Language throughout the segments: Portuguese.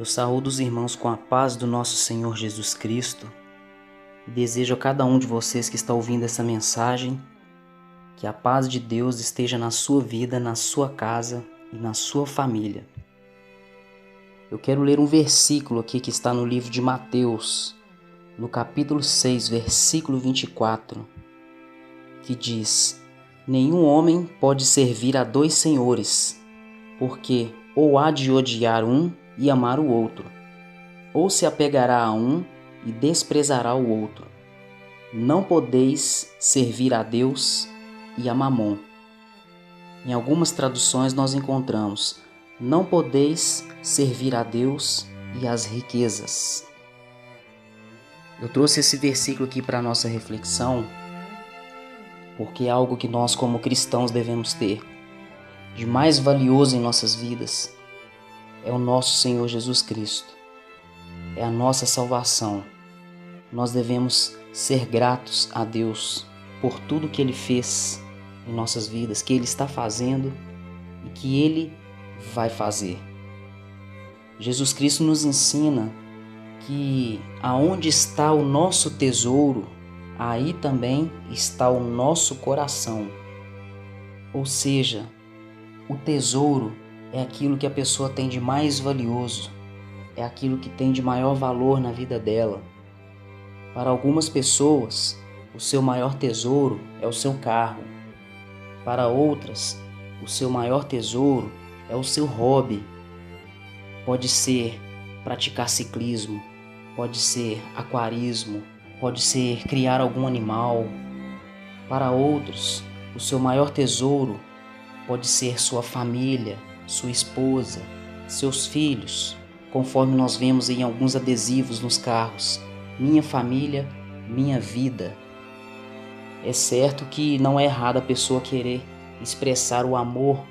Eu saúdo os irmãos com a paz do nosso Senhor Jesus Cristo e desejo a cada um de vocês que está ouvindo essa mensagem que a paz de Deus esteja na sua vida, na sua casa e na sua família. Eu quero ler um versículo aqui que está no livro de Mateus, no capítulo 6, versículo 24, que diz: Nenhum homem pode servir a dois senhores, porque ou há de odiar um e amar o outro, ou se apegará a um e desprezará o outro. Não podeis servir a Deus e a Mamon. Em algumas traduções nós encontramos: não podeis servir a Deus e às riquezas. Eu trouxe esse versículo aqui para a nossa reflexão porque é algo que nós como cristãos devemos ter de mais valioso em nossas vidas. É o nosso Senhor Jesus Cristo. É a nossa salvação. Nós devemos ser gratos a Deus por tudo que Ele fez em nossas vidas, que Ele está fazendo e que Ele vai fazer. Jesus Cristo nos ensina que aonde está o nosso tesouro, aí também está o nosso coração. Ou seja, o tesouro é aquilo que a pessoa tem de mais valioso, é aquilo que tem de maior valor na vida dela. Para algumas pessoas, o seu maior tesouro é o seu carro. Para outras, o seu maior tesouro é o seu hobby. Pode ser praticar ciclismo, pode ser aquarismo, pode ser criar algum animal. Para outros, o seu maior tesouro pode ser sua família, sua esposa, seus filhos, conforme nós vemos em alguns adesivos nos carros: minha família, minha vida. É certo que não é errado a pessoa querer expressar o amor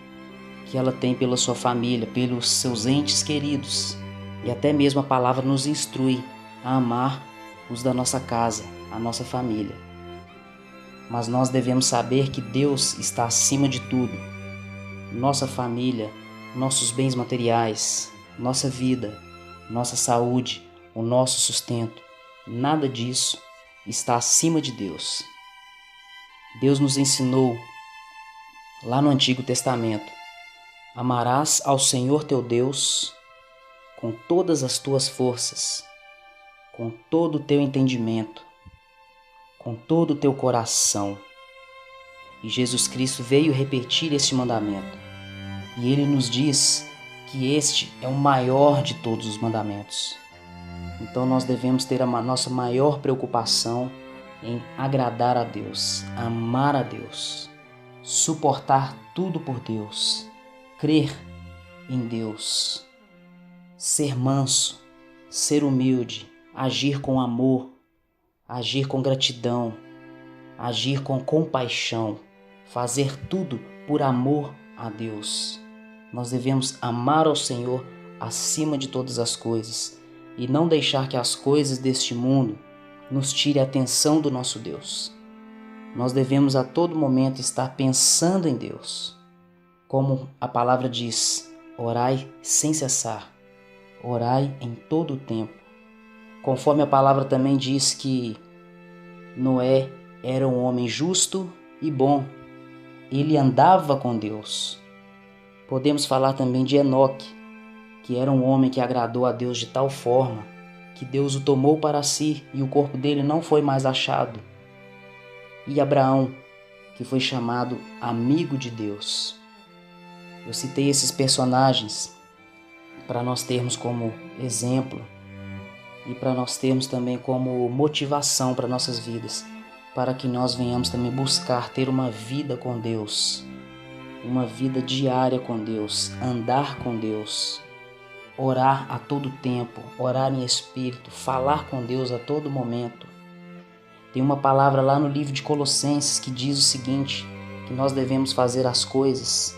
que ela tem pela sua família, pelos seus entes queridos. E até mesmo a palavra nos instrui a amar os da nossa casa, a nossa família. Mas nós devemos saber que Deus está acima de tudo. Nossa família, nossos bens materiais, nossa vida, nossa saúde, o nosso sustento, nada disso está acima de Deus. Deus nos ensinou lá no Antigo Testamento: amarás ao Senhor teu Deus com todas as tuas forças, com todo o teu entendimento, com todo o teu coração. E Jesus Cristo veio repetir este mandamento. E Ele nos diz que este é o maior de todos os mandamentos. Então nós devemos ter a nossa maior preocupação em agradar a Deus, amar a Deus, suportar tudo por Deus, crer em Deus, ser manso, ser humilde, agir com amor, agir com gratidão, agir com compaixão, fazer tudo por amor a Deus. Nós devemos amar ao Senhor acima de todas as coisas e não deixar que as coisas deste mundo nos tire a atenção do nosso Deus. Nós devemos a todo momento estar pensando em Deus. Como a palavra diz: orai sem cessar, orai em todo o tempo. Conforme a palavra também diz que Noé era um homem justo e bom. Ele andava com Deus. Podemos falar também de Enoque, que era um homem que agradou a Deus de tal forma que Deus o tomou para si e o corpo dele não foi mais achado. E Abraão, que foi chamado amigo de Deus. Eu citei esses personagens para nós termos como exemplo e para nós termos também como motivação para nossas vidas, para que nós venhamos também buscar ter uma vida com Deus, uma vida diária com Deus, andar com Deus, orar a todo tempo, orar em espírito, falar com Deus a todo momento. Tem uma palavra lá no livro de Colossenses que diz o seguinte, que nós devemos fazer as coisas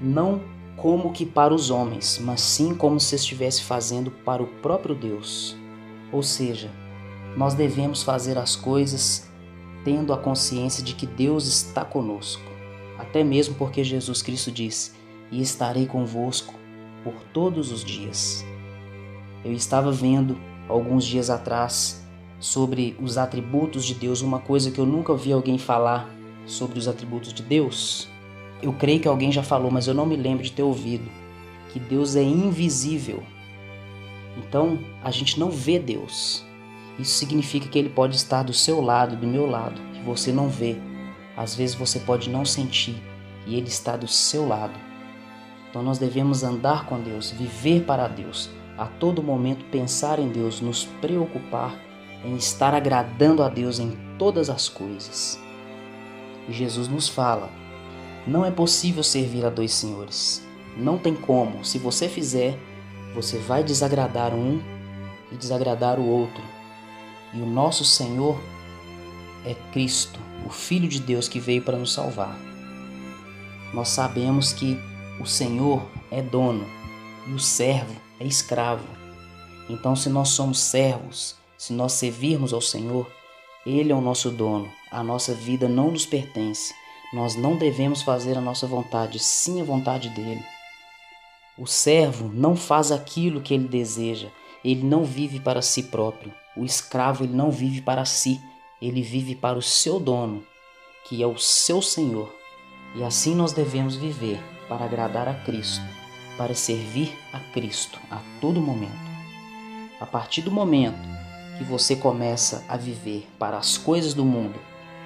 não como que para os homens, mas sim como se estivesse fazendo para o próprio Deus. Ou seja, nós devemos fazer as coisas tendo a consciência de que Deus está conosco. Até mesmo porque Jesus Cristo disse: e estarei convosco por todos os dias. Eu estava vendo alguns dias atrás sobre os atributos de Deus, uma coisa que eu nunca ouvi alguém falar sobre os atributos de Deus. Eu creio que alguém já falou, mas eu não me lembro de ter ouvido, que Deus é invisível. Então, a gente não vê Deus. Isso significa que Ele pode estar do seu lado, do meu lado, que você não vê. Às vezes você pode não sentir, e Ele está do seu lado. Então nós devemos andar com Deus, viver para Deus, a todo momento pensar em Deus, nos preocupar em estar agradando a Deus em todas as coisas. E Jesus nos fala, não é possível servir a dois senhores. Não tem como. Se você fizer, você vai desagradar um e desagradar o outro. E o nosso Senhor é Cristo, o Filho de Deus que veio para nos salvar. Nós sabemos que o Senhor é dono e o servo é escravo. Então, se nós somos servos, se nós servirmos ao Senhor, Ele é o nosso dono. A nossa vida não nos pertence. Nós não devemos fazer a nossa vontade, sim a vontade dEle. O servo não faz aquilo que ele deseja. Ele não vive para si próprio. O escravo ele não vive para si. Ele vive para o seu dono, que é o seu Senhor. E assim nós devemos viver, para agradar a Cristo, para servir a Cristo a todo momento. A partir do momento que você começa a viver para as coisas do mundo,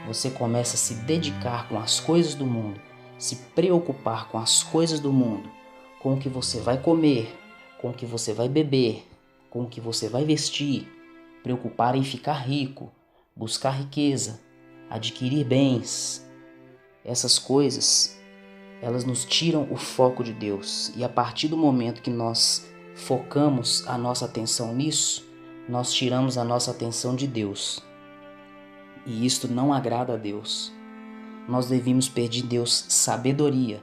você começa a se dedicar com as coisas do mundo, se preocupar com as coisas do mundo, com o que você vai comer, com o que você vai beber, com o que você vai vestir, preocupar em ficar rico, buscar riqueza, adquirir bens. Essas coisas, elas nos tiram o foco de Deus. E a partir do momento que nós focamos a nossa atenção nisso, nós tiramos a nossa atenção de Deus. E isto não agrada a Deus. Nós devemos pedir a Deus sabedoria,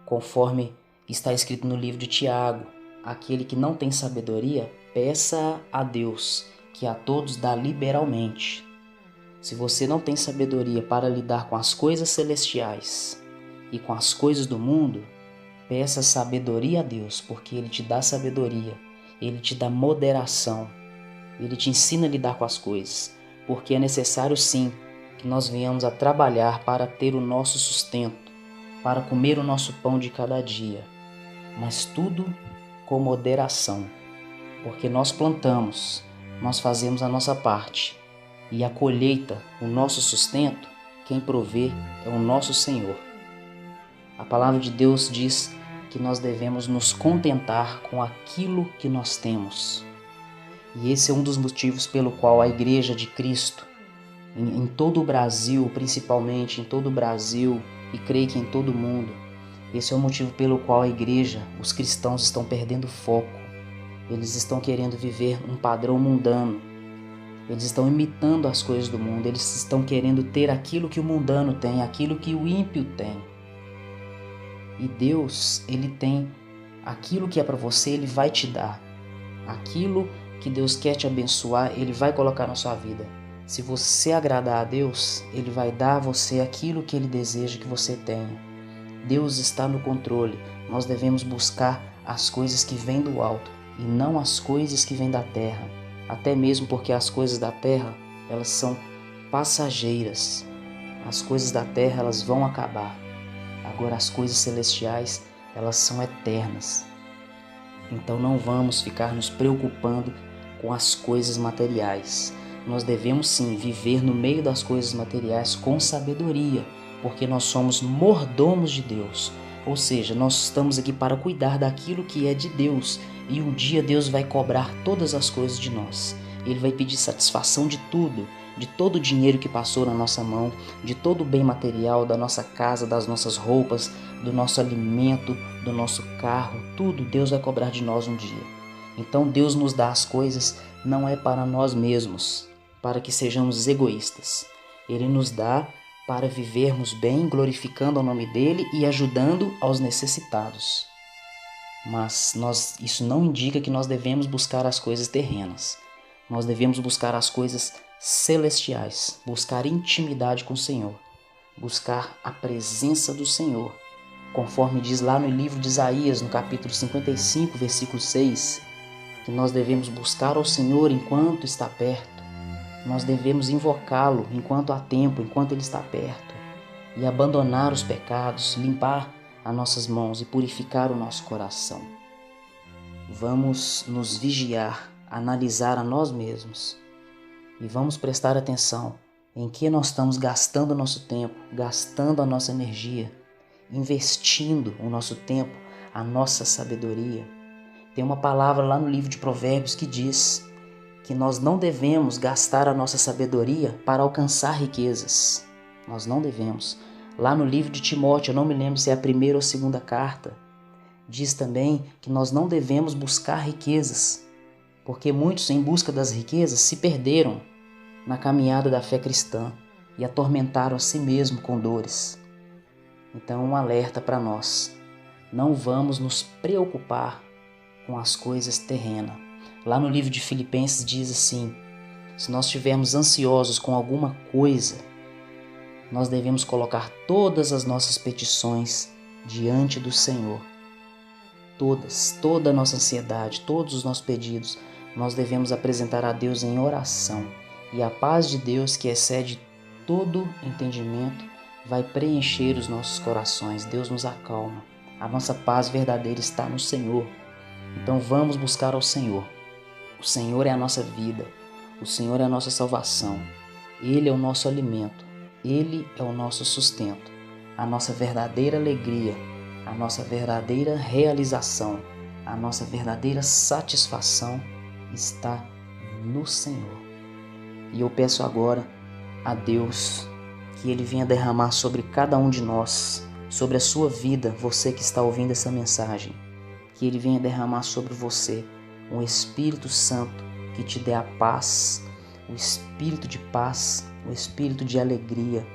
conforme está escrito no livro de Tiago. Aquele que não tem sabedoria, peça a Deus, que a todos dá liberalmente. Se você não tem sabedoria para lidar com as coisas celestiais e com as coisas do mundo, peça sabedoria a Deus, porque Ele te dá sabedoria, Ele te dá moderação, Ele te ensina a lidar com as coisas, porque é necessário sim que nós venhamos a trabalhar para ter o nosso sustento, para comer o nosso pão de cada dia, mas tudo com moderação, porque nós plantamos, nós fazemos a nossa parte, e a colheita, o nosso sustento, quem provê é o nosso Senhor. A palavra de Deus diz que nós devemos nos contentar com aquilo que nós temos. E esse é um dos motivos pelo qual a Igreja de Cristo, em todo o Brasil, principalmente em todo o Brasil, e creio que em todo o mundo, esse é o motivo pelo qual a Igreja, os cristãos estão perdendo foco. Eles estão querendo viver um padrão mundano. Eles estão imitando as coisas do mundo. Eles estão querendo ter aquilo que o mundano tem, aquilo que o ímpio tem. E Deus, Ele tem aquilo que é para você, Ele vai te dar. Aquilo que Deus quer te abençoar, Ele vai colocar na sua vida. Se você agradar a Deus, Ele vai dar a você aquilo que Ele deseja que você tenha. Deus está no controle. Nós devemos buscar as coisas que vêm do alto e não as coisas que vêm da terra. Até mesmo porque as coisas da terra, elas são passageiras. As coisas da terra, elas vão acabar. Agora as coisas celestiais, elas são eternas. Então não vamos ficar nos preocupando com as coisas materiais. Nós devemos sim viver no meio das coisas materiais com sabedoria, porque nós somos mordomos de Deus. Ou seja, nós estamos aqui para cuidar daquilo que é de Deus. E um dia Deus vai cobrar todas as coisas de nós. Ele vai pedir satisfação de tudo, de todo o dinheiro que passou na nossa mão, de todo o bem material, da nossa casa, das nossas roupas, do nosso alimento, do nosso carro, tudo Deus vai cobrar de nós um dia. Então Deus nos dá as coisas não é para nós mesmos, para que sejamos egoístas. Ele nos dá para vivermos bem, glorificando o nome dele e ajudando aos necessitados. Mas isso não indica que nós devemos buscar as coisas terrenas. Nós devemos buscar as coisas celestiais, buscar intimidade com o Senhor, buscar a presença do Senhor, conforme diz lá no livro de Isaías, no capítulo 55, versículo 6, que nós devemos buscar ao Senhor enquanto está perto. Nós devemos invocá-lo enquanto há tempo, enquanto Ele está perto, e abandonar os pecados, limpar as nossas mãos e purificar o nosso coração. Vamos nos vigiar, analisar a nós mesmos e vamos prestar atenção em que nós estamos gastando o nosso tempo, gastando a nossa energia, investindo o nosso tempo, a nossa sabedoria. Tem uma palavra lá no livro de Provérbios que diz que nós não devemos gastar a nossa sabedoria para alcançar riquezas. Nós não devemos. Lá no livro de Timóteo, eu não me lembro se é a primeira ou a segunda carta, diz também que nós não devemos buscar riquezas, porque muitos, em busca das riquezas, se perderam na caminhada da fé cristã e atormentaram a si mesmo com dores. Então, um alerta para nós: não vamos nos preocupar com as coisas terrenas. Lá no livro de Filipenses diz assim: se nós estivermos ansiosos com alguma coisa, nós devemos colocar todas as nossas petições diante do Senhor. Toda a nossa ansiedade, todos os nossos pedidos, nós devemos apresentar a Deus em oração. E a paz de Deus, que excede todo entendimento, vai preencher os nossos corações. Deus nos acalma. A nossa paz verdadeira está no Senhor. Então vamos buscar ao Senhor. O Senhor é a nossa vida. O Senhor é a nossa salvação. Ele é o nosso alimento. Ele é o nosso sustento. A nossa verdadeira alegria, a nossa verdadeira realização, a nossa verdadeira satisfação está no Senhor. E eu peço agora a Deus que Ele venha derramar sobre cada um de nós, sobre a sua vida, você que está ouvindo essa mensagem, que Ele venha derramar sobre você um Espírito Santo que te dê a paz, o Espírito de paz, o Espírito de alegria,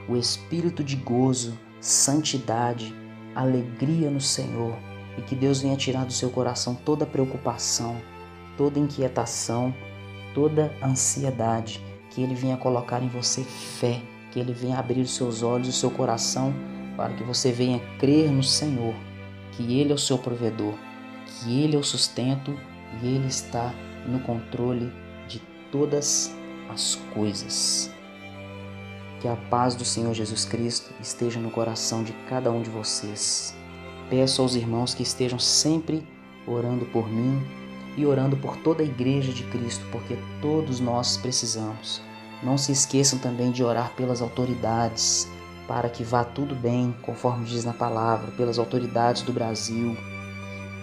o Espírito de gozo, santidade, alegria no Senhor, e que Deus venha tirar do seu coração toda preocupação, toda inquietação, toda ansiedade, que Ele venha colocar em você fé, que Ele venha abrir os seus olhos e o seu coração para que você venha crer no Senhor, que Ele é o seu provedor, que Ele é o sustento e Ele está no controle de todas as coisas. Que a paz do Senhor Jesus Cristo esteja no coração de cada um de vocês. Peço aos irmãos que estejam sempre orando por mim e orando por toda a Igreja de Cristo, porque todos nós precisamos. Não se esqueçam também de orar pelas autoridades, para que vá tudo bem, conforme diz na palavra, pelas autoridades do Brasil.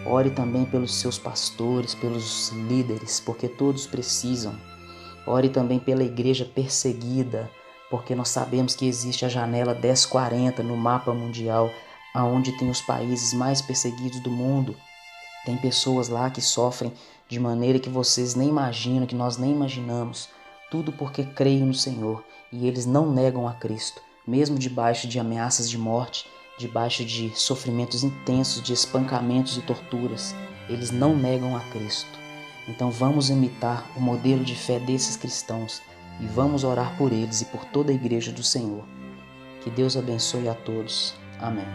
Ore também pelos seus pastores, pelos líderes, porque todos precisam. Ore também pela igreja perseguida, porque nós sabemos que existe a janela 1040 no mapa mundial, aonde tem os países mais perseguidos do mundo. Tem pessoas lá que sofrem de maneira que vocês nem imaginam, que nós nem imaginamos. Tudo porque creem no Senhor e eles não negam a Cristo, mesmo debaixo de ameaças de morte, debaixo de sofrimentos intensos, de espancamentos e torturas. Eles não negam a Cristo. Então vamos imitar o modelo de fé desses cristãos e vamos orar por eles e por toda a igreja do Senhor. Que Deus abençoe a todos. Amém.